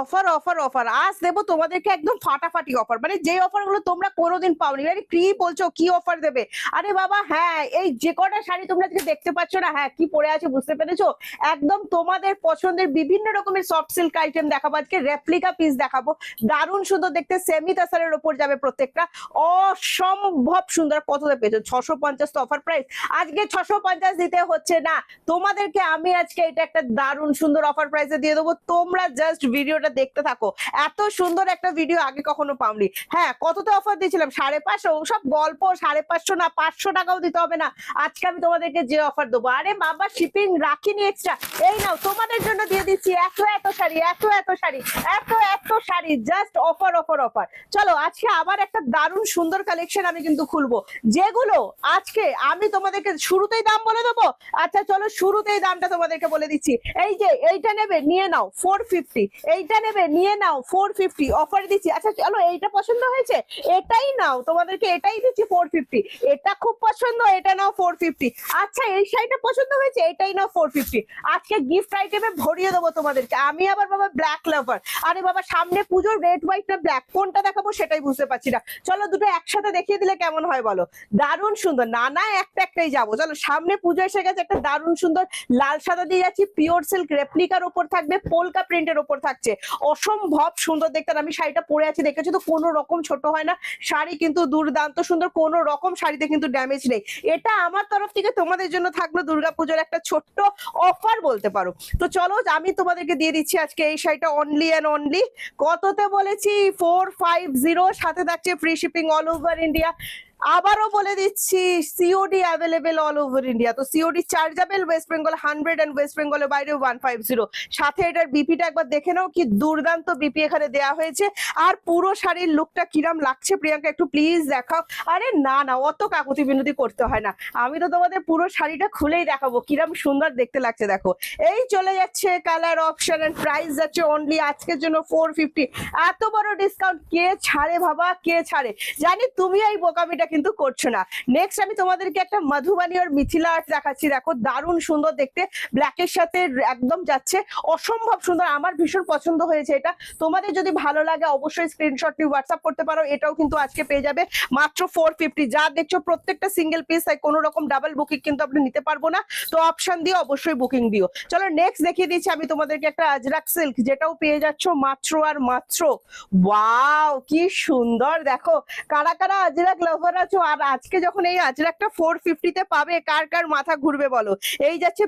Offer offer offer আজ দেবো তোমাদেরকে একদম ফাটাফাটি অফার, মানে যে অফার গুলো তোমরা কোনোদিন পাওনি। আরে কি বলছো, কি অফার দেবে? আরে বাবা হ্যাঁ, এই যে কটা শাড়ি তোমরা আজকে দেখতে পাচ্ছ না, হ্যাঁ কি পরে আছে বুঝতে পেরেছো? একদম তোমাদের পছন্দের বিভিন্ন রকমের সফট সিল্ক আইটেম দেখাবো আজকে, রেপ্লিকা পিস দেখাবো, দারুণ সুন্দর দেখতে, সেমি তাসারের ওপর যাবে প্রত্যেকটা, অসম্ভব সুন্দর। কততে পেয়েছো? 650 তো অফার প্রাইস, আজকে 650 দিতে হচ্ছে না তোমাদেরকে, আমি আজকে এটা একটা দারুণ সুন্দর অফার প্রাইসে দিয়ে দেবো। তোমরা জাস্ট ভিডিওটা দেখতে থাকো, এত সুন্দর একটা ভিডিও আগে কখনো পাওনি। হ্যাঁ কততে অফার দিয়েছিলাম? 550, সব গল্প। 550 না, 500 টাকাও দিতে হবে না। আজকে আমি তোমাদেরকে যে অফার দেবো, আরে বাবা শিপিং রাখিনি এক্সট্রা, এই নাও তোমাদের জন্য দিয়ে দিচ্ছি এত এত শাড়ি, এত এত শাড়ি, এত এত sari, just offer offer offer. চলো আজকে আবার একটা দারুণ সুন্দর কালেকশন আমি কিন্তু খুলবো, যেগুলো আজকে আমি তোমাদেরকে শুরুতেই দাম বলে দেবো। আচ্ছা চলো শুরুতেই দামটা তোমাদেরকে বলে দিচ্ছি। এই যে এইটা নেবে নিয়ে নাও 450, এইটা নেবে নিয়ে নাও 450 অফার দিচ্ছি। আচ্ছা চলো এইটা পছন্দ হয়েছে, এটাই নাও, তোমাদেরকে এটাই দিচ্ছি 450। এটা খুব পছন্দ, এটা নাও 450। আচ্ছা এই শাড়িটা পছন্দ হয়েছে, এটাই নাও 450। আজকে গিফট আইটেমে ভরিয়ে দেবো তোমাদেরকে। আমি আবার বাবা ব্ল্যাক লাভার, আরে বাবা সামনে পুজো, রেড হোয়াইট না ব্ল্যাক কোনটা দেখাবো সেটাই বুঝতে পারছি না। চলো দুটো একসাথে দেখিয়ে দিলে কেমন হয় বলো? দারুণ সুন্দর, না না একটা একটাই যাবো। চলো সামনে পুজো এসে গেছে, একটা দারুণ সুন্দর লাল সাদা দিয়ে যাচ্ছি, পিওর সিল্ক রেপ্লিকার ওপর থাকবে, পোলকা প্রিন্টের ওপর থাকছে, অসম্ভব সুন্দর দেখতে। আমি শাড়িটা পরে আছি দেখেছো তো, কোনো রকম ছোট হয় না শাড়ি, কিন্তু দুর্দান্ত সুন্দর, কোনো রকম শাড়িতে কিন্তু ড্যামেজ নেই। এটা আমার তরফ থেকে তোমাদের জন্য থাকলো দুর্গাপুজোর একটা ছোট্ট অফার বলতে পারো। তো চলো আমি তোমাদেরকে দিয়ে দিচ্ছি আজকে এই শাড়িটা অনলি অ্যান্ড অনলি, কততে বলেছি? 450, সাথে থাকছে free shipping all over India. আবারও বলে দিচ্ছি COD available all over India. তো COD chargeable, West Bengal 100 and ওয়েস্ট বেঙ্গলের বাইরে 150। সাথে এটার বিপিটা একবার দেখে নাও, কি দুর্দান্ত বিপি এখানে দেয়া হয়েছে। আর পুরো শাড়ির লুকটা কিরাম লাগছে প্রিয়াঙ্কা, একটু প্লিজ দেখাও। আরে না না, অত কাকুতি বিনতি করতে হয় না, আমি তো তোমাদের পুরো শাড়িটা খুলেই দেখাবো কিরাম সুন্দর দেখতে লাগছে। দেখো এই চলে যাচ্ছে কালার অপশন, এন্ড প্রাইস যাচ্ছে অনলি আজকের জন্য 450। এত বড় ডিসকাউন্ট কে ছাড়ে বাবা, কে ছাড়ে? জানি তুমি এই বোকামিটা কিন্তু করছো না। নেক্সট আমি তোমাদেরকে একটা মধুবানী আর মিথিলা আর্ট দেখাচ্ছি, দেখো দারুণ সুন্দর দেখতে, ব্ল্যাকের সাথে একদম যাচ্ছে, অসম্ভব সুন্দর, আমার ভীষণ পছন্দ হয়েছে এটা। তোমাদের যদি ভালো লাগে অবশ্যই স্ক্রিনশট নিয়ে হোয়াটসঅ্যাপ করতে পারো। এটাও কিন্তু আজকে পেয়ে যাবে মাত্র 450। যা দেখছো প্রত্যেকটা সিঙ্গেল পিস, তাই কোনো রকম ডাবল বুকিং কিন্তু আপনি নিতে পারবো না, তো অপশন দিয়ে অবশ্যই বুকিং দিও। চলো নেক্সট দেখিয়ে দিচ্ছি আমি তোমাদেরকে একটা আজরাক সিল্ক, যেটাও পেয়ে যাচ্ছ মাত্র আর মাত্র, ওয়াও কি সুন্দর। দেখো কারা কারা আজরাক লাভার আছো, আর আজকে যখন এই আজরাকটা 450 তে পাবে, কার কার মাথা ঘুরবে বলো? এই যাচ্ছে